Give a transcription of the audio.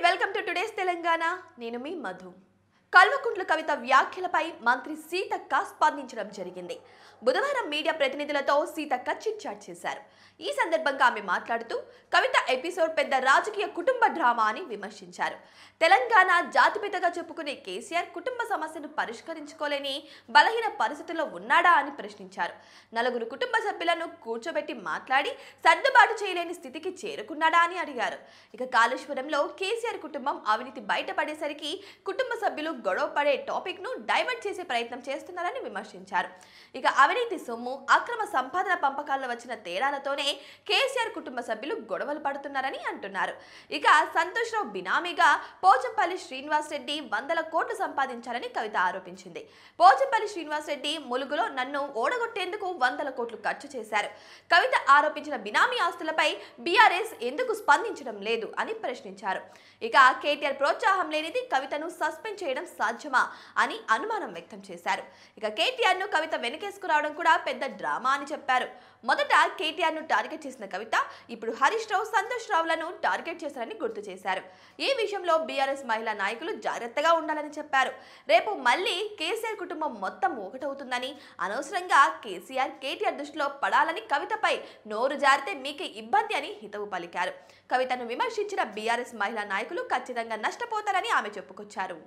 Welcome to today's Telangana. నేను మీ మధు. కల్వకుంట్ల కవిత వ్యాఖ్యలపై మంత్రి సీతక్క స్పందించడం జరిగింది. బుధవారం మీడియా ప్రతినిధులతో సీతక్క చిట్ చాట్ చేశారు. ఈ సందర్భంగా ఆమె మాట్లాడుతూ కవిత ఎపిసోడ్ పెద్ద రాజకీయ కుటుంబ డ్రామా అని విమర్శించారు. తెలంగాణ జాతిపితగా చెప్పుకునే కేసీఆర్ కుటుంబ సమస్యను పరిష్కరించుకోలేని బలహీన పరిస్థితుల్లో ఉన్నాడా అని ప్రశ్నించారు. నలుగురు కుటుంబ సభ్యులను కూర్చోబెట్టి మాట్లాడి సర్దుబాటు చేయలేని స్థితికి చేరుకున్నాడా అని అడిగారు. ఇక కాళేశ్వరంలో కేసీఆర్ కుటుంబం అవినీతి బయటపడేసరికి కుటుంబ సభ్యులు గొడవ పడే టాపిక్ ను డైవర్ట్ చేసే ప్రయత్నం చేస్తున్నారని విమర్శించారు. ఇక అవినీతి సొమ్ము, అక్రమ సంపాదన పంపకాల్లో వచ్చిన తేడాలతోనే కేసీఆర్ కుటుంబ సభ్యులు గొడవలు పడుతున్నారని అంటున్నారు. ఇక సంతోష్ రావు బినామీగా పోచంపల్లి శ్రీనివాస్ రెడ్డి 100 కోట్లు సంపాదించారని కవిత ఆరోపించింది. పోచంపల్లి శ్రీనివాస్ రెడ్డి ములుగులో నన్ను ఓడగొట్టేందుకు 100 కోట్లు ఖర్చు చేశారు. కవిత ఆరోపించిన బినామీ ఆస్తులపై బీఆర్ఎస్ ఎందుకు స్పందించడం లేదు అని ప్రశ్నించారు. ఇక కేటీఆర్ ప్రోత్సాహం లేనిది కవితను సస్పెండ్ చేయడం సాధ్యమా అని అనుమానం వ్యక్తం చేశారు. ఇక కేటీఆర్ ను కవిత వెనకేసుకురావడం కూడా పెద్ద డ్రామా అని చెప్పారు. మొదట కేటీఆర్ ను టార్గెట్ చేసిన కవిత ఇప్పుడు హరీష్ రావు, సంతోష్ రావులను టార్గెట్ చేశారని గుర్తు చేశారు. ఈ విషయంలో బీఆర్ఎస్ మహిళా నాయకులు జాగ్రత్తగా ఉండాలని చెప్పారు. రేపు మళ్ళీ కేసీఆర్ కుటుంబం మొత్తం ఒకటవుతుందని, అనవసరంగా కేటీఆర్ దృష్టిలో పడాలని కవితపై నోరు జారితే మీకే ఇబ్బంది అని హితవు పలికారు. కవితను విమర్శించిన బీఆర్ఎస్ మహిళా నాయకులు ఖచ్చితంగా నష్టపోతారని ఆమె చెప్పుకొచ్చారు.